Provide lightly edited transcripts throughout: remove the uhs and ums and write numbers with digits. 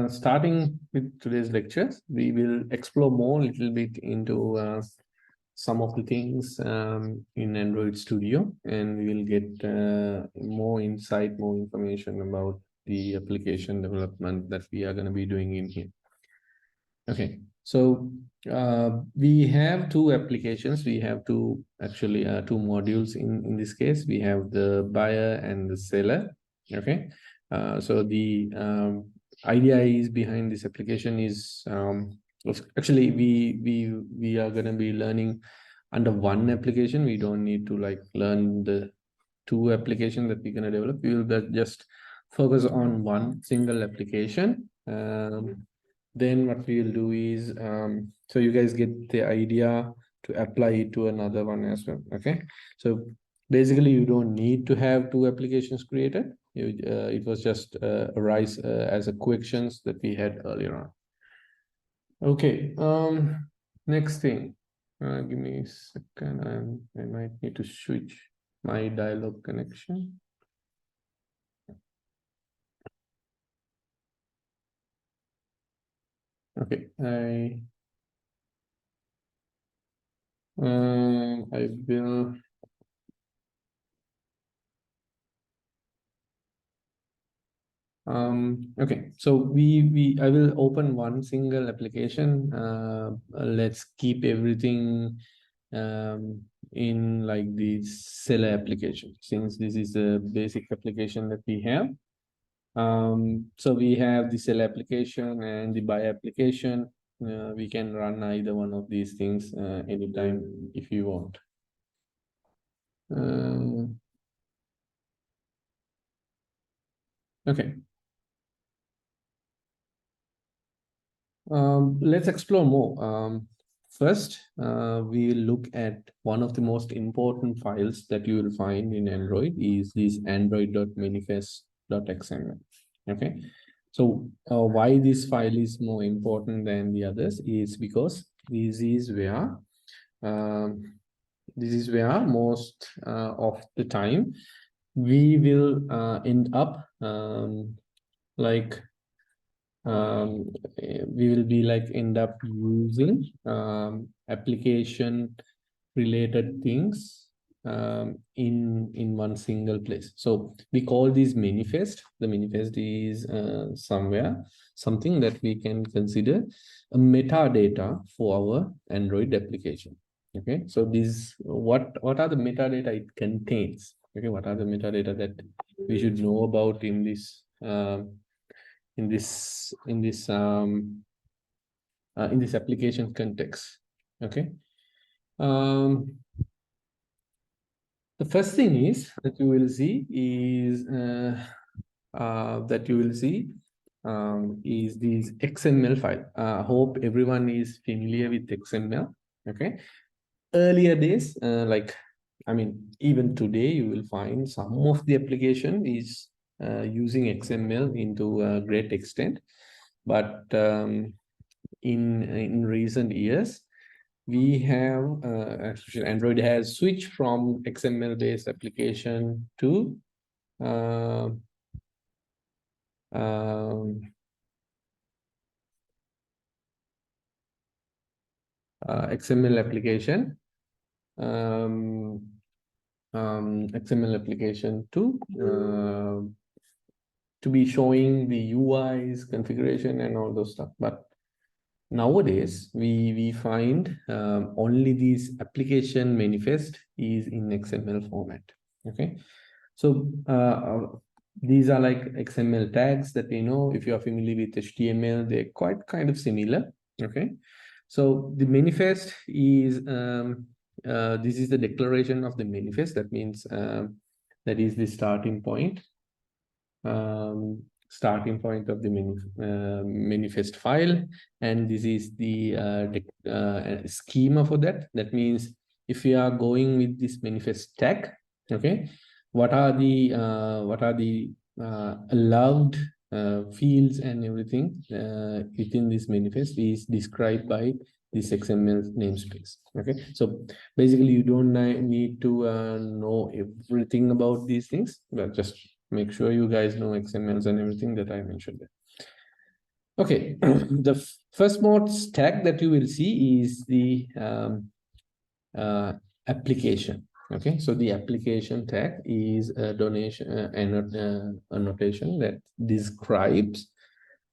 Starting with today's lectures, we will explore more a little bit into some of the things in Android Studio, and we will get more insight, more information about the application development that we are going to be doing in here. Okay, so we have two applications. We have two modules in this case. We have the buyer and the seller. Okay, so the idea is behind this application is actually we are going to be learning under one application. We don't need to like learn the two applications that we're going to develop. We will just focus on one single application. Then what we will do is so you guys get the idea to apply it to another one as well. Okay, so basically you don't need to have two applications created. It was just arise as a questions that we had earlier on. Okay, next thing, give me a second. I might need to switch my dialog connection. Okay, I will. Okay, so I will open one single application. Let's keep everything in like the seller application, since this is a basic application that we have. So we have the seller application and the buyer application. We can run either one of these things anytime if you want. Okay. Let's explore more. First, we will look at one of the most important files that you will find in Android is this android.manifest.xml. Okay, so why this file is more important than the others is because this is where most of the time we will end up we will be like end up using application related things in one single place. So we call these manifest. The manifest is something that we can consider a metadata for our Android application. Okay, so these what are the metadata it contains? Okay, what are the metadata that we should know about in this application context? Okay, the first thing is that you will see is this XML file. I hope everyone is familiar with XML. Okay, earlier days, even today, you will find some of the application is using XML into a great extent, but in recent years, we have actually Android has switched from XML based application to XML application XML application to be showing the UIs, configuration, and all those stuff. But nowadays, we find only this application manifest is in XML format. Okay, so these are like XML tags that we know. If you are familiar with HTML, they're quite kind of similar. Okay, so the manifest is this is the declaration of the manifest. That means that is the starting point. Starting point of the manifest file, and this is the schema for that. That means if we are going with this manifest tag, okay, what are the allowed fields and everything within this manifest is described by this XML namespace. Okay, so basically you don't need to know everything about these things, but just make sure you guys know XMLs and everything that I mentioned there. Okay, the first mode tag that you will see is the application. Okay, so the application tag is a annotation that describes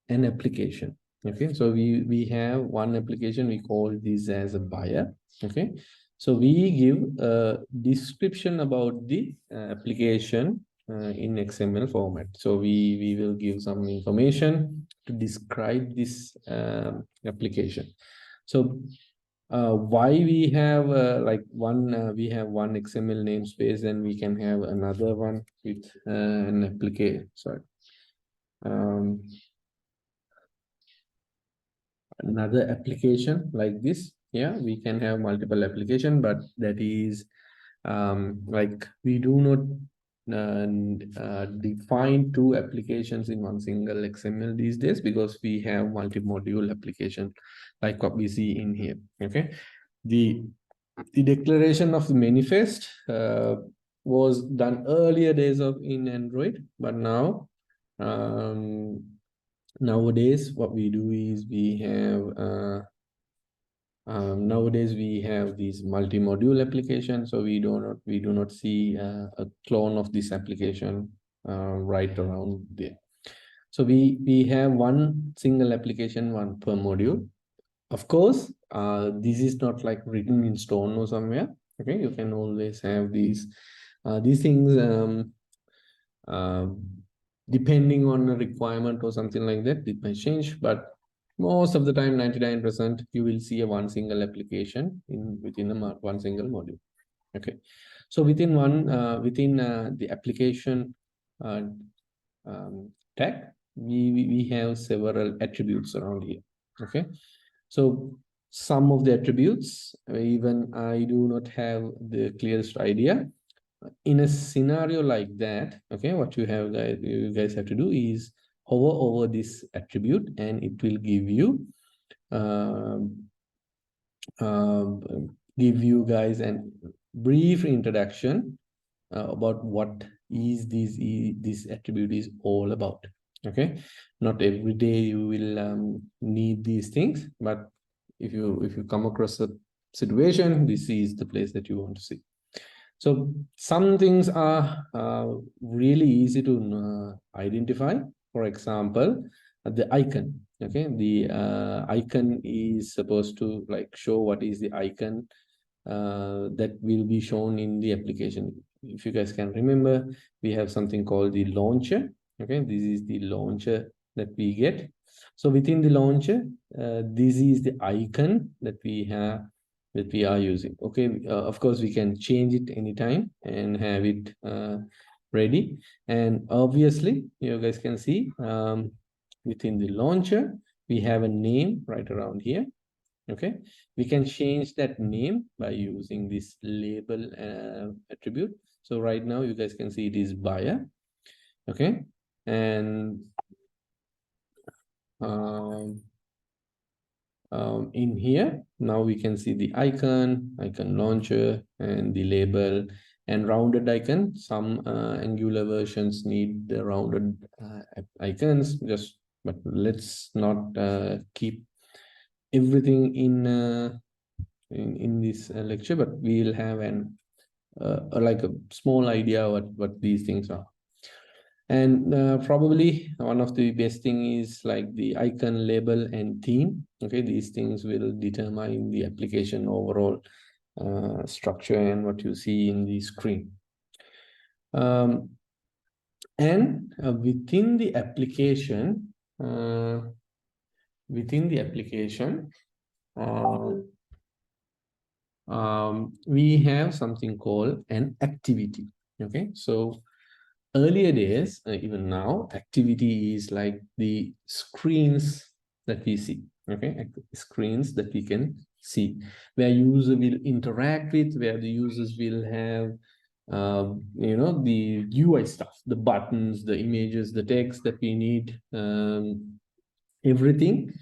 an application. Okay, so we have one application, we call this as a buyer. Okay, so we give a description about the application in XML format. So we will give some information to describe this application. So why we have we have one XML namespace, and we can have another one with an application. Sorry. Another application like this. Yeah, we can have multiple application, but that is like we do not define two applications in one single XML these days, because we have multi-module application like what we see in here. Okay, the declaration of the manifest was done earlier days of in Android, but now nowadays what we do is we have nowadays we have these multi-module applications, so we do not see a clone of this application right around there. So we have one single application, one per module. Of course, this is not like written in stone or somewhere. Okay, you can always have these things depending on a requirement or something like that. It may change, but most of the time, 99%, you will see a one single application within one single module. Okay, so within the application tag, we have several attributes around here. Okay, so some of the attributes, even I do not have the clearest idea. In a scenario like that, okay, what you guys have to do is hover over this attribute, and it will give you guys a brief introduction about what is this attribute is all about. Okay, not every day you will need these things, but if you come across a situation, this is the place that you want to see. So some things are really easy to identify. For example, the icon. Okay, the icon is supposed to like show what is the icon that will be shown in the application. If you guys can remember, we have something called the launcher. Okay, this is the launcher that we get. So within the launcher, this is the icon that we have, that we are using. Okay, of course we can change it anytime and have it ready. And obviously you guys can see within the launcher we have a name right around here. Okay, we can change that name by using this label attribute. So right now you guys can see it is buyer. Okay, and in here now we can see the icon launcher, and the label and rounded icon. Some Angular versions need the rounded icons, but let's not keep everything in this lecture, but we'll have like a small idea what these things are. And probably one of the best thing is like the icon, label, and theme. Okay, these things will determine the application overall structure and what you see in the screen. And within the application, we have something called an activity. Okay, so earlier days, even now, activity is like the screens that we see. Okay, screens that we can see, where user will interact with, where the users will have the UI stuff, the buttons, the images, the text that we need, everything.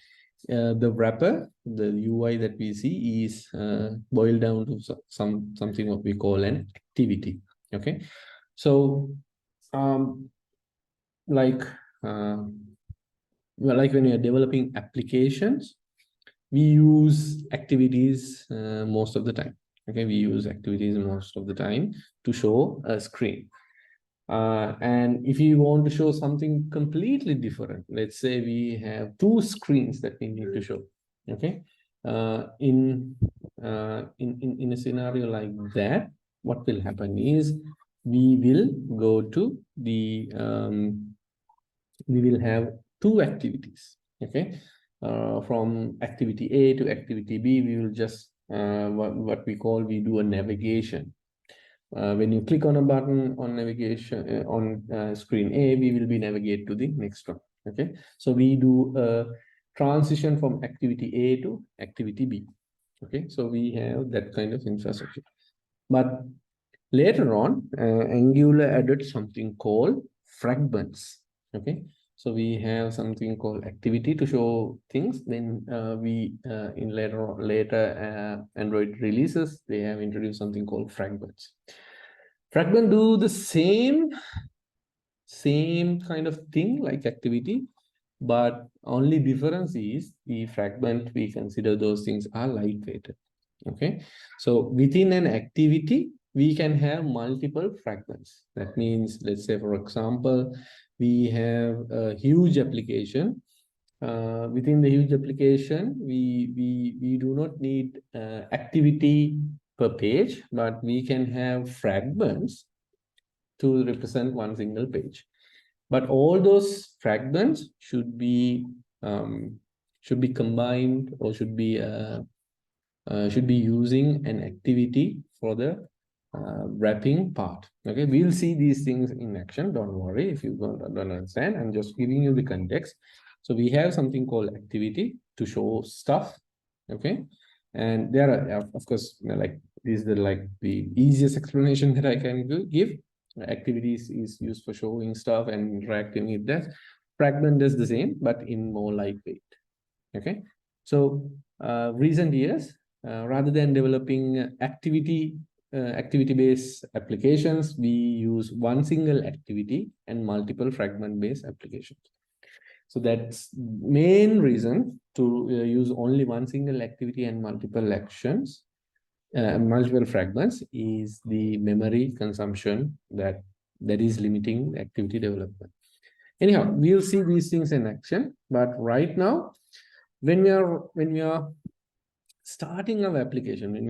The wrapper, the UI that we see is boiled down to something what we call an activity. Okay, so like well, like when you're developing applications, we use activities most of the time. Okay, we use activities most of the time to show a screen. And if you want to show something completely different, let's say we have two screens that we need to show. Okay, in a scenario like that, what will happen is we will go to the we will have two activities. Okay, from activity A to activity B, we will just what we call, we do a navigation. When you click on a button on navigation on screen A, we will be navigate to the next one. Okay, so we do a transition from activity A to activity B. Okay, so we have that kind of infrastructure. But later on, Angular added something called fragments. Okay, so we have something called activity to show things. Then in later Android releases, they have introduced something called fragments. Fragment do the same kind of thing like activity, but only difference is the fragment, we consider those things are lightweighted. Okay, so within an activity, we can have multiple fragments. That means, let's say, for example, we have a huge application. Within the huge application, we do not need activity per page, but we can have fragments to represent one single page. But all those fragments should be combined, or should be using an activity for the wrapping part. Okay, we'll see these things in action. Don't worry if you don't understand. I'm just giving you the context. So we have something called activity to show stuff. Okay, and there are, of course, like this is the easiest explanation that I can give. Activities is used for showing stuff and interacting with that. Fragment does the same, but in more lightweight. Okay, so recent years, rather than developing activity-based applications, we use one single activity and multiple fragment-based applications. So that's main reason to use only one single activity and multiple actions, multiple fragments, is the memory consumption that is limiting activity development. Anyhow, we'll see these things in action. But right now, when we are starting our application, we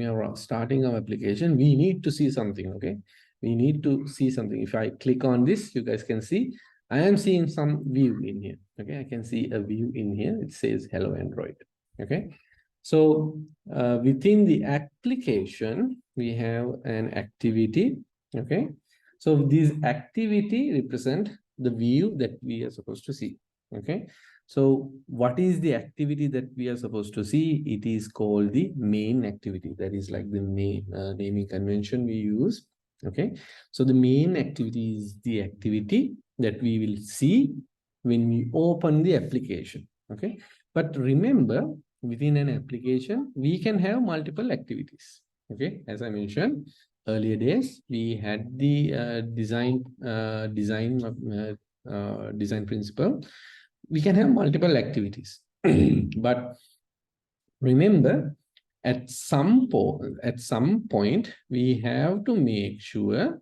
need to see something. Okay, we need to see something. If I click on this, you guys can see I am seeing some view in here. Okay, I can see a view in here. It says hello Android. Okay, so within the application, we have an activity. Okay, so this activity represent the view that we are supposed to see. Okay, so what is the activity that we are supposed to see? It is called the main activity. That is like the naming convention we use. Okay, so the main activity is the activity that we will see when we open the application. Okay, but remember, within an application, we can have multiple activities. Okay, as I mentioned earlier days, we had the design principle. We can have multiple activities. But remember, at some point, we have to make sure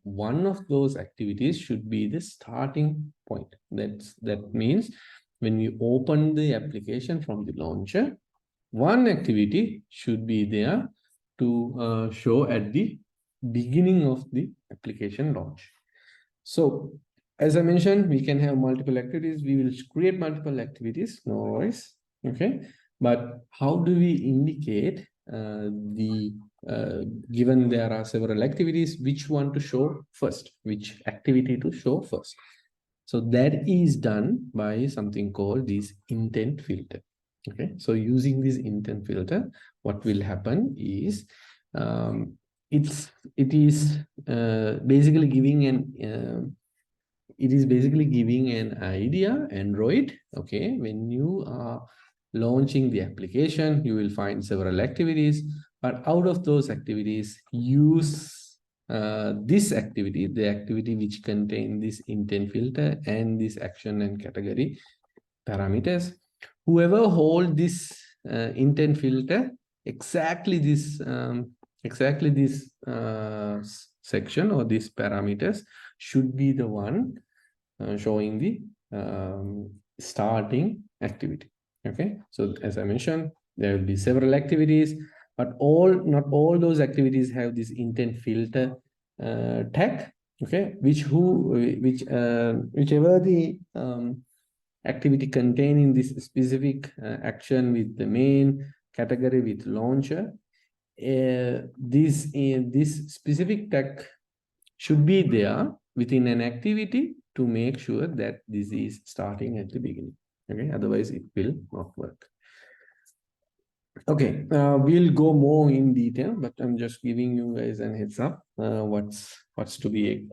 one of those activities should be the starting point. That means when we open the application from the launcher, one activity should be there to show at the beginning of the application launch. So as I mentioned, we can have multiple activities. We will create multiple activities, no worries. Okay, but how do we indicate given there are several activities, which one to show first, which activity to show first? So that is done by something called this intent filter. Okay, so using this intent filter, what will happen is it is basically giving an idea, Android. Okay, when you are launching the application, you will find several activities, but out of those activities, use this activity, the activity which contain this intent filter and this action and category parameters, whoever hold this intent filter, exactly this section or these parameters should be the one showing the starting activity. Okay, so as I mentioned, there will be several activities, but not all those activities have this intent filter tag. Okay, whichever the activity containing this specific action with the main category with launcher, this specific tag should be there within an activity to make sure that this is starting at the beginning. Okay, otherwise it will not work. Okay, we'll go more in detail, but I'm just giving you guys an heads up what's to be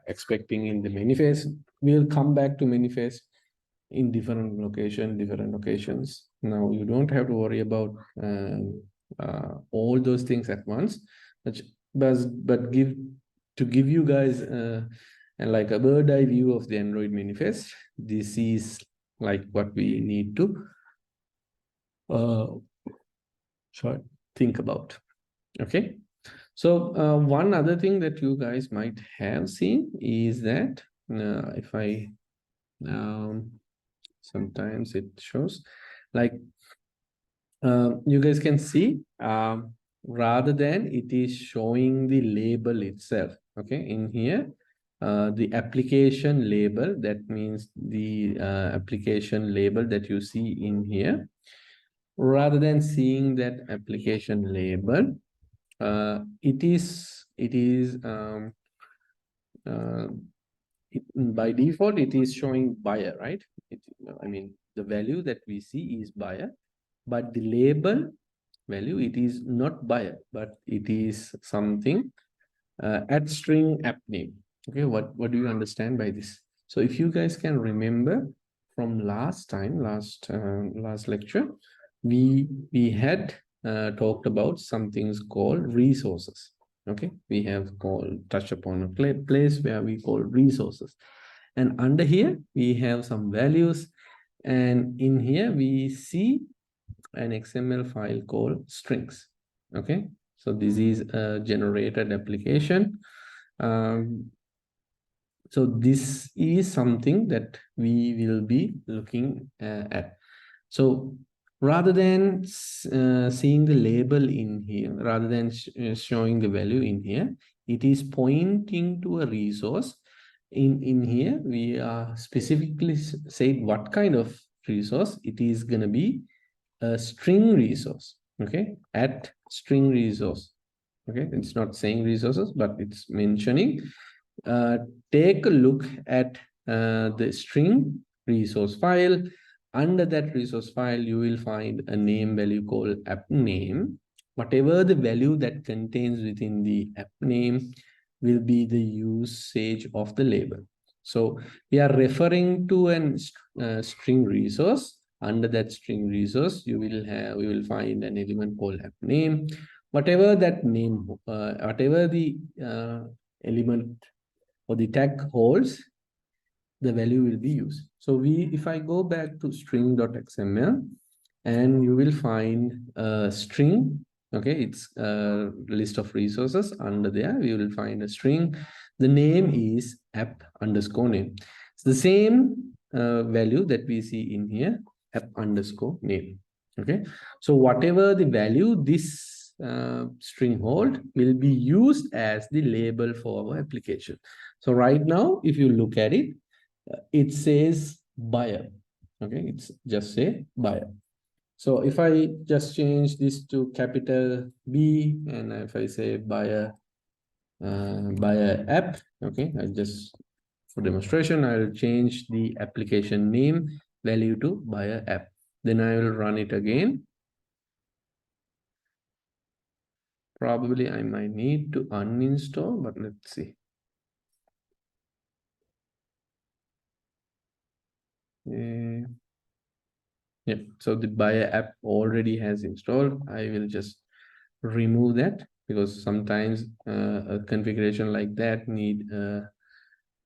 expecting in the manifest. We'll come back to manifest in different locations. Now you don't have to worry about all those things at once, but give you guys like a bird eye view of the Android manifest. This is like what we need to think about. Okay, so one other thing that you guys might have seen is that if I sometimes it shows like you guys can see rather than it is showing the label itself. Okay, in here the application label, that means the application label that you see in here, rather than seeing that application label, by default it is showing buyer, right? I mean the value that we see is buyer, but the label value, it is not buyer, but it is something at string app name. Okay, what do you understand by this? So if you guys can remember from last lecture, we had talked about some things called resources. Okay, we have touched upon a place where we call resources, and under here we have some values, and in here we see an XML file called strings. Okay, so this is a generated application. So this is something that we will be looking at. So rather than seeing the label in here, rather than showing the value in here, it is pointing to a resource. In here, we are specifically said what kind of resource. It is going to be a string resource. Okay, at string resource. Okay, it's not saying resources, but it's mentioning. Take a look at the string resource file. Under that resource file, you will find a name value called app name. Whatever the value that contains within the app name will be the usage of the label. So we are referring to a string resource. Under that string resource, we will find an element called app name. Whatever that name, whatever the element or the tag holds, the value will be used. So if I go back to string.xml, and you will find a string. Okay, it's a list of resources. Under there, we will find a string. The name is app underscore name. It's the same value that we see in here, app underscore name. Okay, so whatever the value this string hold will be used as the label for our application. So right now, if you look at it, it says buyer. Okay, it's just say buyer. So if I just change this to capital B, and if I say buyer app, okay, I just, for demonstration, I'll change the application name value to buyer app. Then I will run it again. Probably I might need to uninstall, but let's see. Yeah, so the buyer app already has installed. I will just remove that because sometimes a configuration like that need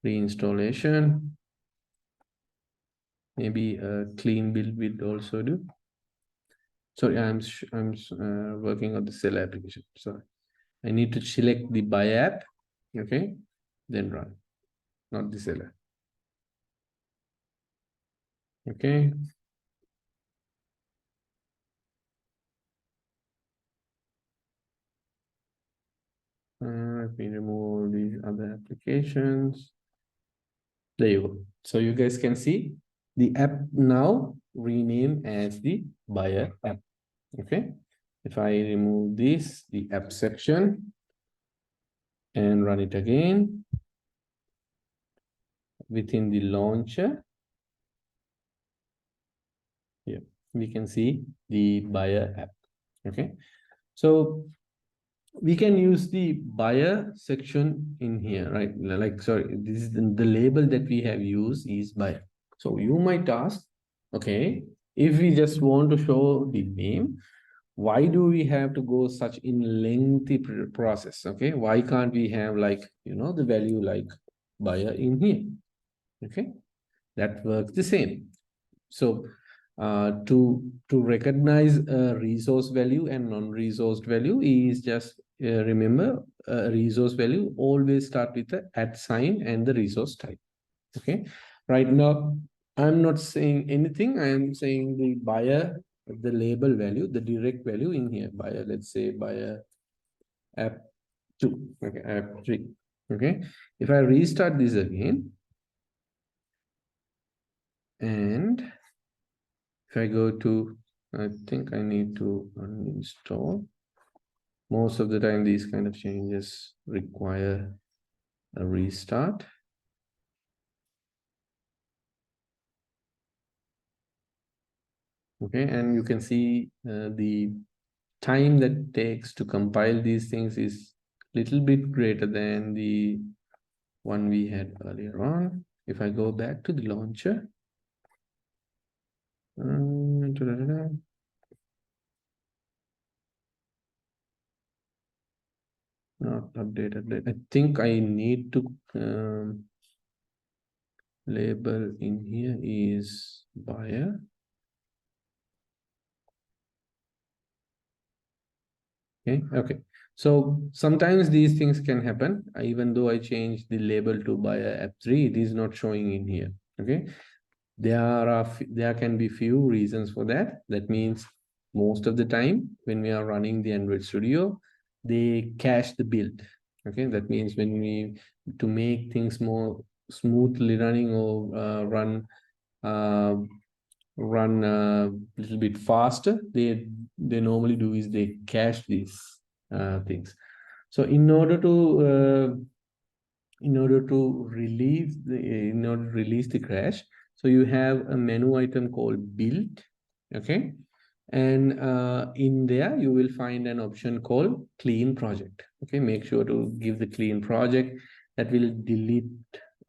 reinstallation. Maybe a clean build will also do. Sorry, I'm working on the cell application. Sorry, I need to select the buy app. Okay, then run, not the seller. Okay. Let me remove the other applications. There you go. So you guys can see the app now renamed as the buyer app. Okay. If I remove this, the app section, and run it again within the launcher, yeah, we can see the buyer app. Okay. So we can use the buyer section in here, right? Like, sorry, this is the label that we have used is buyer. So you might ask, okay, if we just want to show the name, why do we have to go such in lengthy process? Okay, why can't we have like, the value like buyer in here? Okay, that works the same. So to recognize a resource value and non-resourced value is just remember a resource value always start with the @ sign and the resource type. Okay, right now I'm not saying anything. I am saying the buyer, the label value, the direct value in here. Buyer, let's say buyer app 2. Okay, app 3. Okay, if I restart this again and if I go to, I think I need to uninstall. Most of the time, these kind of changes require a restart. Okay, and you can see the time that takes to compile these things is a little bit greater than the one we had earlier on. If I go back to the launcher, not updated. I think I need to label in here is buyer. Okay. So sometimes these things can happen. Even though I change the label to buyer app 3, it is not showing in here. Okay. There can be few reasons for that. That means most of the time when we are running the Android Studio, they cache the build. Okay. That means when we, to make things more smoothly running or run a little bit faster, they normally do is they cache these things. So in order to release the crash, so you have a menu item called build. Okay, and in there you will find an option called clean project. Okay, make sure to give the clean project. That will delete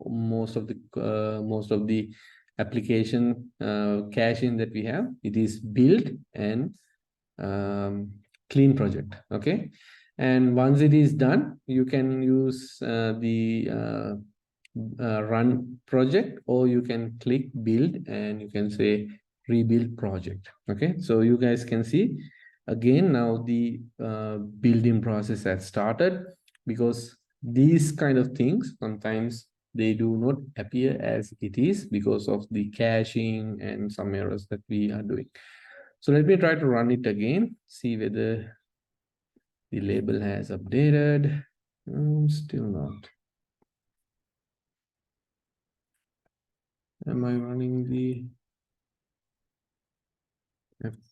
most of the application caching that we have. It is build and clean project. Okay, and once it is done, you can use the run project, or you can click build and you can say rebuild project. Okay, so you guys can see again now the building process has started, because these kind of things sometimes they do not appear as it is because of the caching and some errors that we are doing. So let me try to run it again, see whether the label has updated. Still not. Am I running the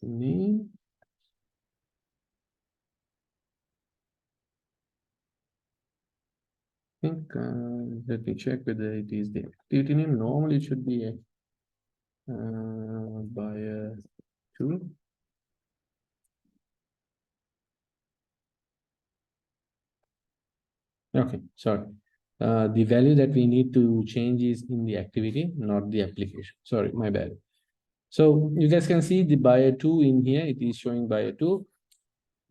name? I think let me check whether it is the activity name. Normally it should be a buyer 2. Okay, sorry. The value that we need to change is in the activity, not the application. Sorry, my bad. So you guys can see the buyer 2 in here. It is showing buyer 2.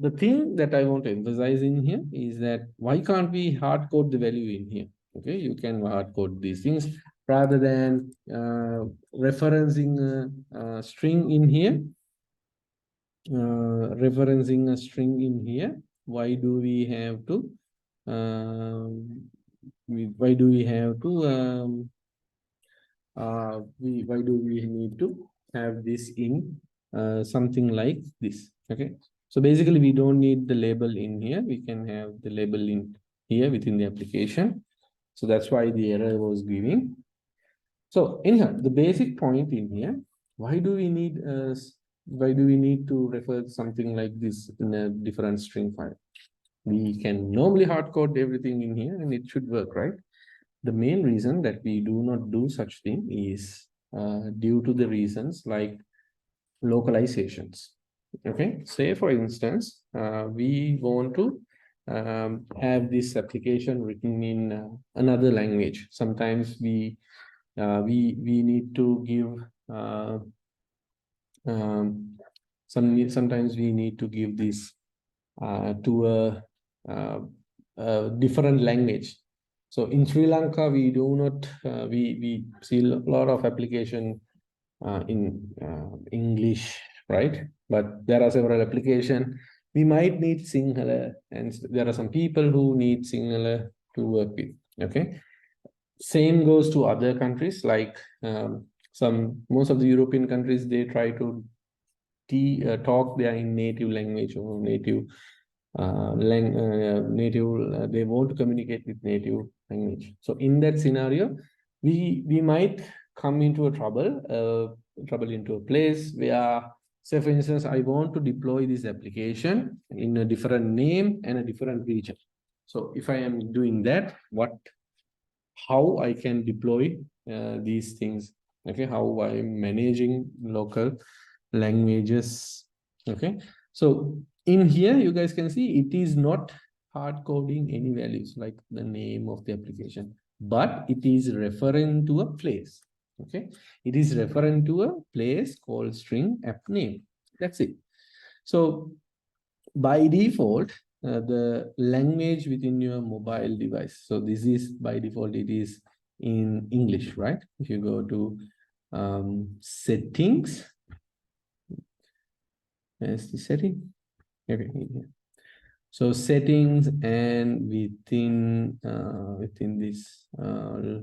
the thing that I want to emphasize in here is that why can't we hard code the value in here? Okay, you can hard code these things rather than referencing a string in here. Referencing a string in here. Why do we have to? Why do we have to? Why do we need to have this in something like this? Okay, so basically we don't need the label in here. We can have the label in here within the application. So that's why the error was giving. So anyhow, the basic point in here, why do we need to refer something like this in a different string file? We can normally hard code everything in here and it should work, right? The main reason that we do not do such thing is due to the reasons like localizations. Okay, say for instance, we want to have this application written in another language. Sometimes we need to give sometimes we need to give this to a different language. So in Sri Lanka, we do not, we see a lot of application in English, right? But there are several applications. We might need Sinhala, and there are some people who need Sinhala to work with, okay? Same goes to other countries, like most of the European countries, they try to talk their native language or native they want to communicate with native language. So in that scenario, we might come into a trouble into a place where, say for instance, I want to deploy this application in a different name and a different region. So if I am doing that, how I can deploy these things, okay, how I'm managing local languages, okay. So in here, you guys can see it is not hard coding any values like the name of the application, but it is referring to a place, okay. It is referring to a place called string app name. That's it. So by default, the language within your mobile device. So this is by default, it is in English, right? If you go to settings, there's the setting. Okay, here. So settings, and within this, I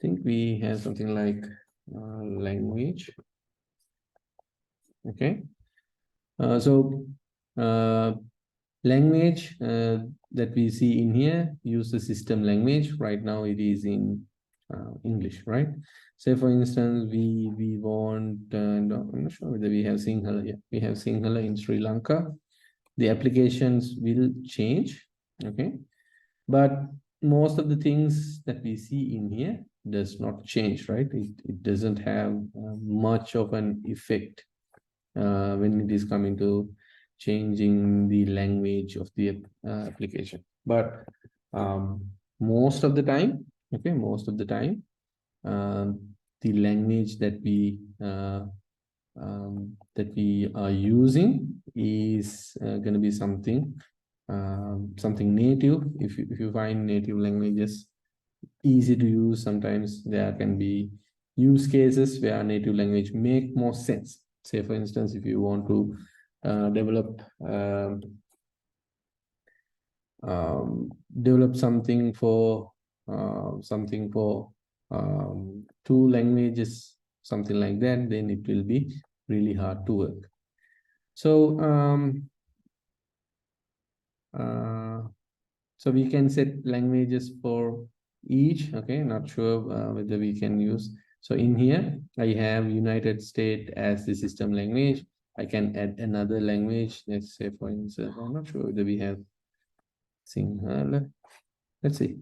think we have something like language. Okay. So language that we see in here, use the system language. Right now it is in English, right? Say for instance, we want, I'm not sure whether we have Sinhala here. We have Sinhala in Sri Lanka. The applications will change, okay? But most of the things that we see in here does not change, right? It doesn't have much of an effect when it is coming to changing the language of the application. But most of the time, okay, most of the time, the language that we are using is going to be something native. If you find native languages easy to use, sometimes there can be use cases where native language make more sense. Say for instance, if you want to develop something for two languages, something like that, then it will be really hard to work. So so we can set languages for each. Okay, not sure whether we can use. So in here, I have United States as the system language. I can add another language. Let's say, for instance, I'm not sure whether we have Sinhala. Let's see.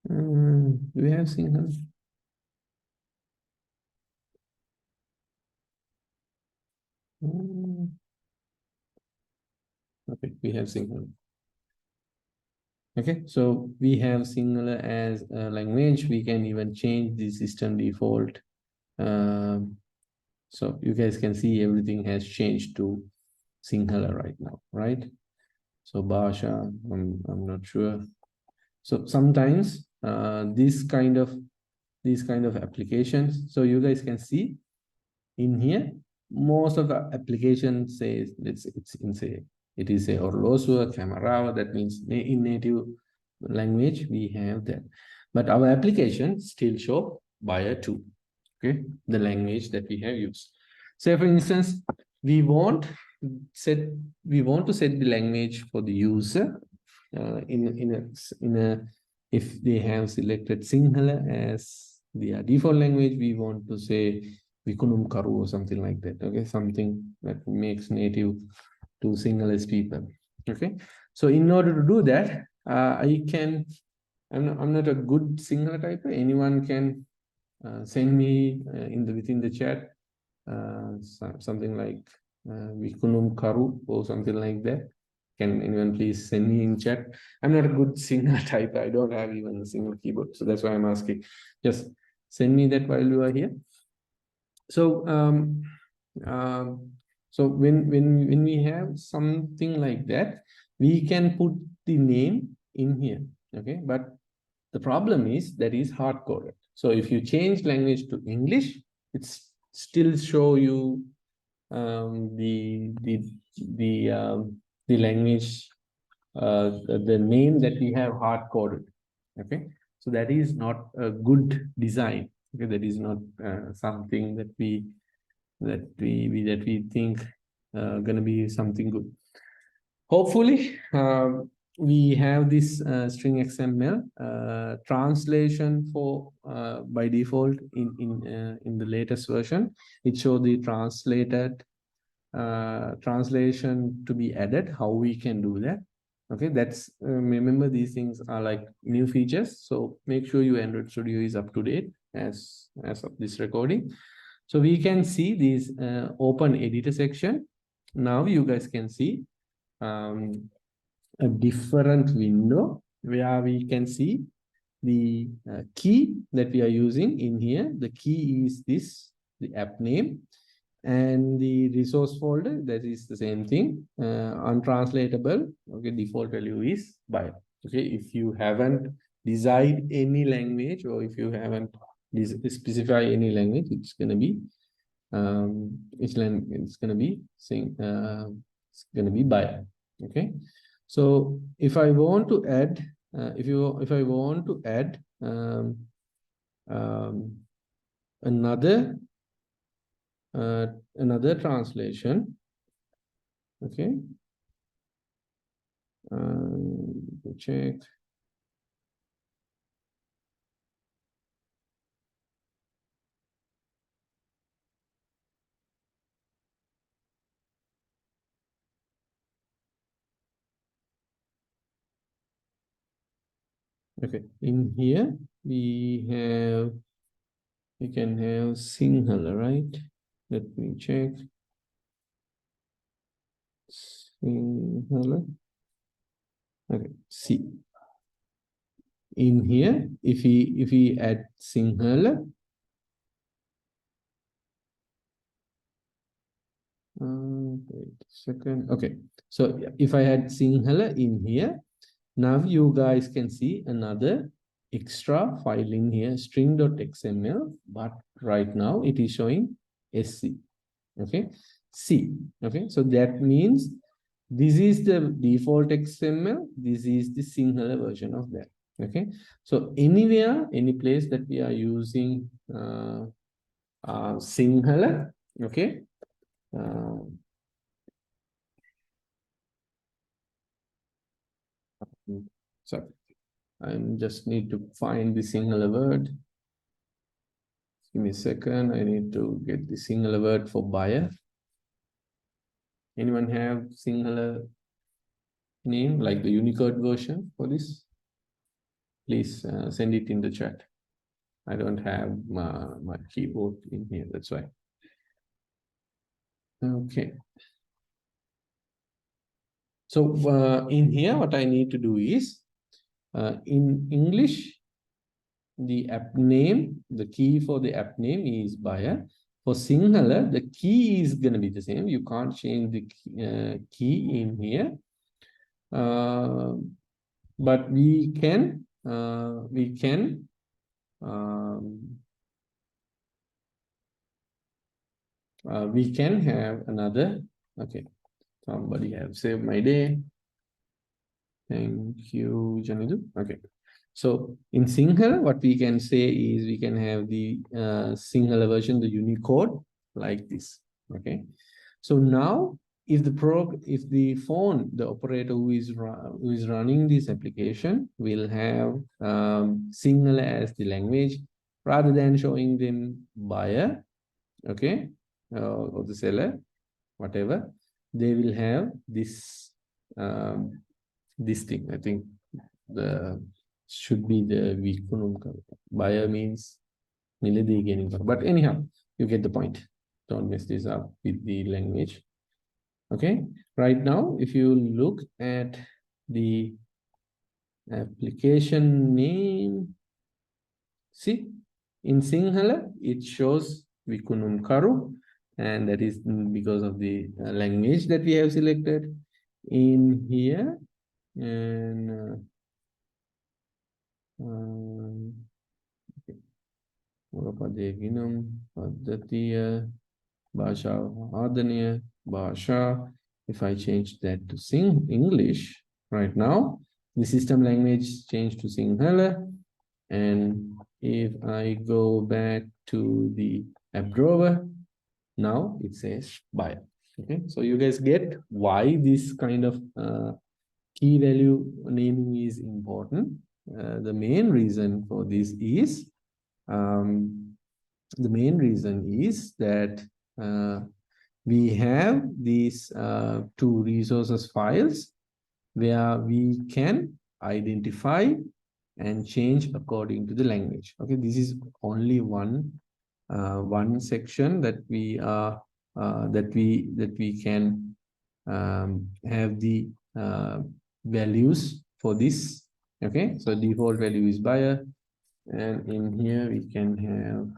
Do we have Sinhala? Okay, we have Sinhala. Okay, so we have Sinhala as a language. We can even change the system default. So you guys can see everything has changed to Sinhala right now, right? So Bhasha, I'm not sure. So sometimes these kind of applications, so you guys can see in here, most of the applications says it's in say it is a Orlosua, Camara, that means in native language we have that. But our application still show Bayer 2, okay, the language that we have used. Say for instance, we want set to set the language for the user in a if they have selected Sinhala as their default language, we want to say Vikunum Karu or something like that. Okay, something that makes native to Sinhalese people. Okay, so in order to do that, I'm not a good Sinhala typer. Anyone can send me within the chat something like Vikunum Karu or something like that. Can anyone please send me in chat? I'm not a good singer typer. I don't have even a single keyboard. So that's why I'm asking. Just send me that while you are here. So when we have something like that, we can put the name in here. Okay, but the problem is that is hard coded. So if you change language to English, it's still show you the language, the name that we have hard coded. Okay, so that is not a good design. Okay, that is not something that we think going to be something good. Hopefully, we have this string XML translation for by default in the latest version. It shows the translated translation to be added. How we can do that? Okay, that's remember these things are like new features. So make sure your Android Studio is up to date as of this recording. So we can see this open editor section. Now you guys can see a different window where we can see the key that we are using in here. The key is this, the app name, and the resource folder, that is the same thing, untranslatable. Okay, default value is Bayer. Okay, if you haven't designed any language or if you haven't specified any language, it's going to be it's going to be Bayer. Okay, so if I want to add if I want to add another translation, okay, check. Okay, in here we can have Sinhala, right? Let me check. Sinhala. Okay, see. In here, if we add Sinhala, wait a second. Okay, so if I had Sinhala in here, now you guys can see another extra file in here, string.xml, but right now it is showing SC. Okay, C. Okay, so that means this is the default XML. This is the Sinhala version of that. Okay, so anywhere, any place that we are using Sinhala, okay. So I just need to find the Sinhala word. Give me a second. I need to get the Sinhala word for Bayer. Anyone have Sinhala name, like the Unicode version for this? Please send it in the chat. I don't have my keyboard in here, that's why. Okay. So in here, what I need to do is, in English, the app name, the key for the app name is Bayer. For Sinhala, the key is going to be the same. You can't change the key in here. But we can um, we can have another. Okay, somebody have saved my day. Thank you, Janidu. Okay, so in Sinhala, what we can say is we can have the Sinhala version, the Unicode, like this. Okay, so now if the phone, the operator who is running this application will have Sinhala as the language rather than showing them buyer, okay, or the seller, whatever, they will have this this thing. I think the should be the Vikunum. Buyer means Miladi gaining. But anyhow, you get the point. Don't mess this up with the language. Okay, right now, if you look at the application name, see, in Sinhala, it shows Vikunum Karu, and that is because of the language that we have selected in here. And Murapadeginum, Paddatiya, Bhasha Adaniya, Bhasha. If I change that to English right now, the system language changed to Sinhala. And if I go back to the app drawer, now it says buyer. Okay, so you guys get why this kind of key value naming is important. The main reason for this is that we have these two resources files where we can identify and change according to the language. Okay, this is only one section that we are that we can have the values for this. Okay, so default value is buyer, and in here we can have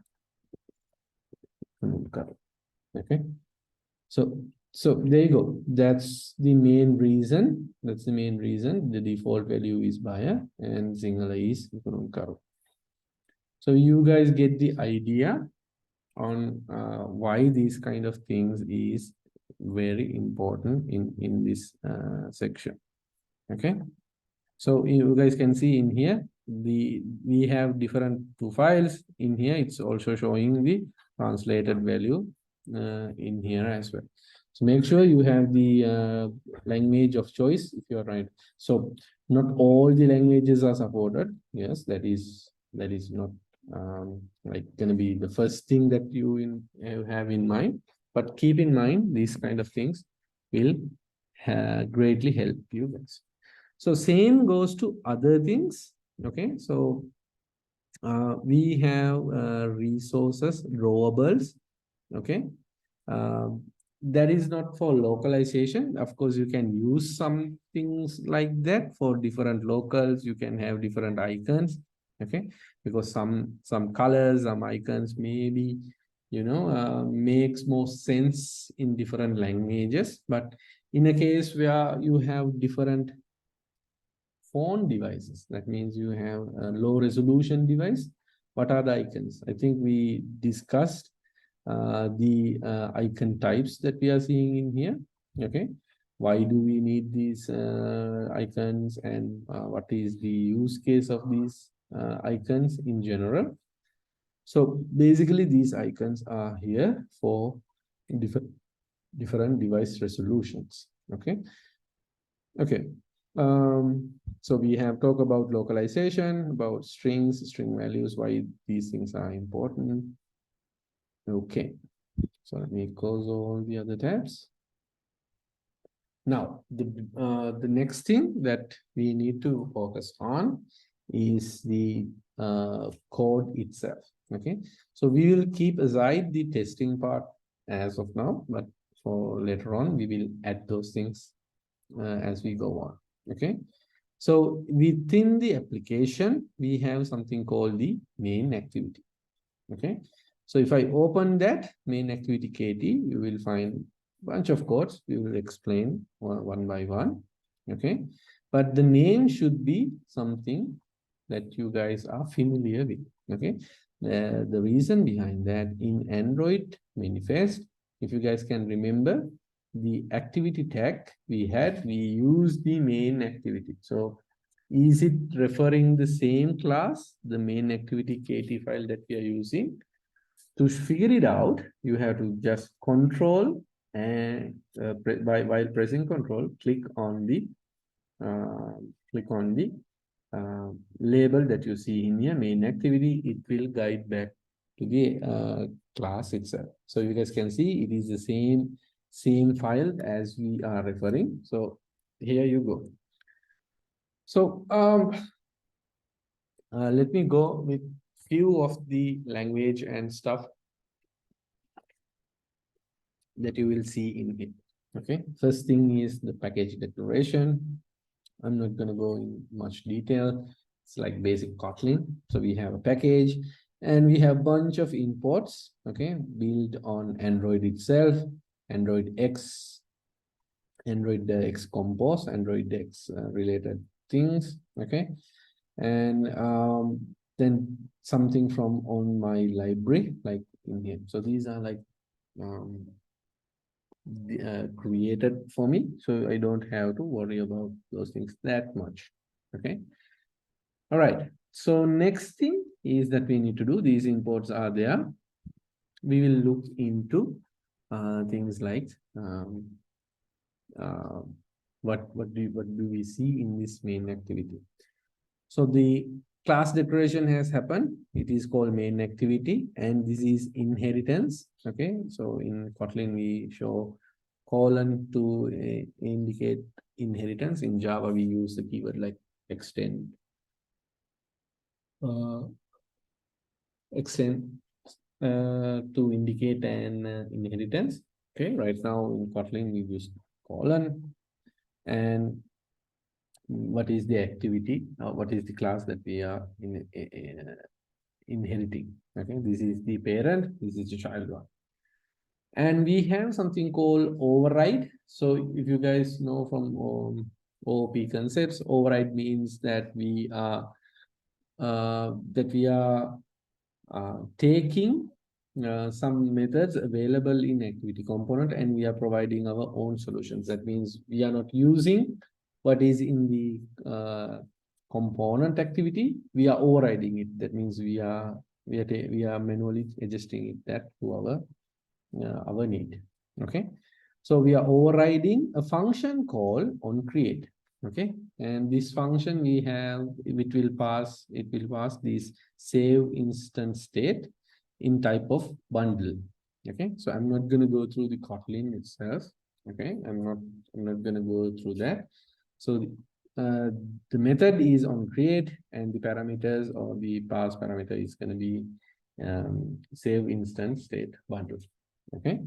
okay. So there you go. That's the main reason. The default value is buyer and Sinhala is Karu. So you guys get the idea on why these kind of things is very important in this section. Okay, so you guys can see in here we have different two files in here. It's also showing the translated value in here as well. So make sure you have the language of choice if you're right. So not all the languages are supported. Yes, that is not like going to be the first thing that you have in mind, but keep in mind these kind of things will greatly help you guys. So same goes to other things. Okay, so we have resources drawables. Okay, that is not for localization. Of course, you can use some things like that for different locals. You can have different icons. Okay, because some colors, some icons maybe makes more sense in different languages. But in a case where you have different phone devices, that means you have a low resolution device, what are the icons? I think we discussed the icon types that we are seeing in here. Okay, why do we need these icons, and what is the use case of these icons in general? So basically these icons are here for different device resolutions. Okay. So we have talked about localization, about strings, string values, why these things are important. Okay, so let me close all the other tabs. Now, the next thing that we need to focus on is the code itself. Okay, so we will keep aside the testing part as of now, but for later on, we will add those things as we go on. Okay, so within the application, we have something called the main activity. Okay, So if I open that main activity KT, you will find a bunch of codes. We will explain one by one. Okay. But the name should be something that you guys are familiar with. Okay. The reason behind that in Android manifest, if you guys can remember, the activity tag we used the main activity. So is it referring the same class, the main activity KT file that we are using? To figure it out, you have to just control and while pressing control, click on the label that you see in your main activity. It will guide back to the class itself. So you guys can see it is the same file as we are referring. So here you go. So let me go with few of the language and stuff that you will see in it. Okay, first thing is the package declaration. I'm not going to go in much detail. It's like basic Kotlin. So we have a package and we have a bunch of imports, okay, built on Android itself, Android X, Android X Compose, Android X related things, okay, and then something from on my library, like in here. So these are like created for me, so I don't have to worry about those things that much. Okay. All right. So next thing is that we need to do, these imports are there. We will look into things like what do we see in this main activity. So the class declaration has happened. It is called main activity, and this is inheritance. Okay. So in Kotlin, we show colon to indicate inheritance. In Java, we use the keyword like extend to indicate an inheritance. Okay, right now in Kotlin we use colon, and what is the activity? What is the class that we are inheriting? Okay, this is the parent. This is the child one. And we have something called override. So if you guys know from OOP concepts, override means that we are taking some methods available in activity component, and we are providing our own solutions. That means we are not using what is in the component activity. We are overriding it. That means we are manually adjusting it that to our need. Okay, so we are overriding a function called onCreate. Okay, and this function we have, it will pass this save instance state in type of bundle. Okay, so I'm not going to go through the Kotlin itself. Okay, I'm not going to go through that. So the method is onCreate, and the parameters or the pass parameter is going to be save instance state bundle. Okay,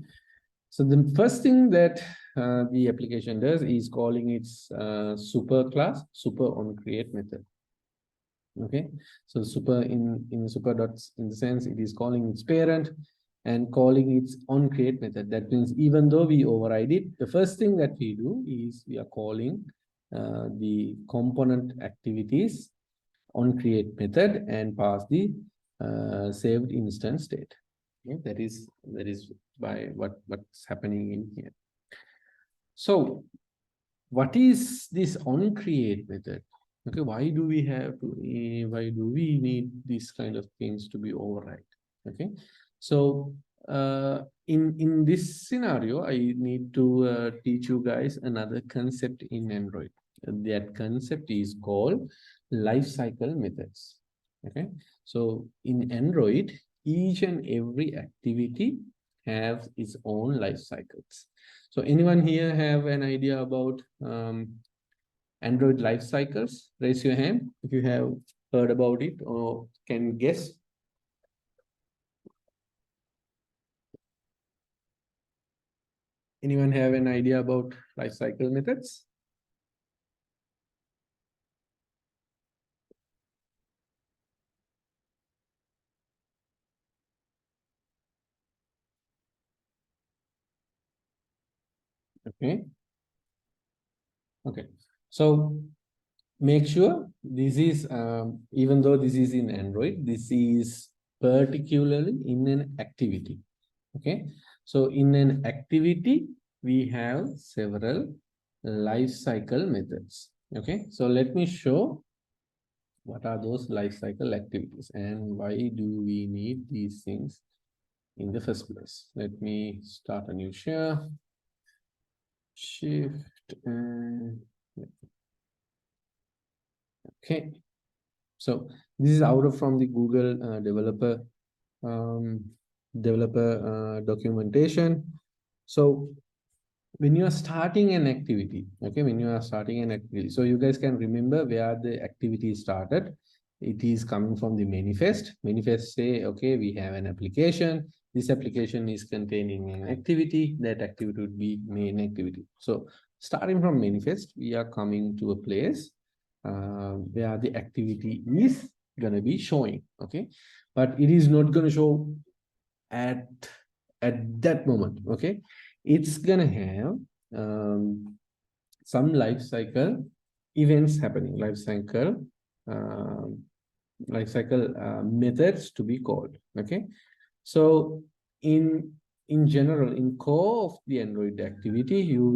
so the first thing that the application does is calling its super class, super onCreate method. Okay, so super in super dots, in the sense it is calling its parent and calling its onCreate method. That means even though we override it, the first thing that we do is we are calling the component activities onCreate method and pass the saved instance state. Okay, that is by what's happening in here. So what is this onCreate method? Okay, why do we need these kind of things to be override? Okay, so in this scenario, I need to teach you guys another concept in Android. That concept is called lifecycle methods. Okay, so in Android, each and every activity has its own life cycles. So anyone here have an idea about Android life cycles? Raise your hand if you have heard about it or can guess. Anyone have an idea about life cycle methods? Okay. Okay. So make sure this is, even though this is in Android, this is particularly in an activity. Okay. So in an activity, we have several life cycle methods. Okay. So let me show what are those life cycle activities and why do we need these things in the first place. Let me start a new share. Shift and okay. So this is out of from the Google developer documentation. So when you are starting an activity, okay, when you are starting an activity, so you guys can remember where the activity started. It is coming from the manifest. Manifest say, okay, we have an application. This application is containing an activity. That activity would be main activity. So starting from manifest, we are coming to a place where the activity is going to be showing, okay, but it is not going to show at that moment, okay. It's gonna have some life cycle events happening, life cycle methods to be called, okay. So in general, in core of the Android activity, you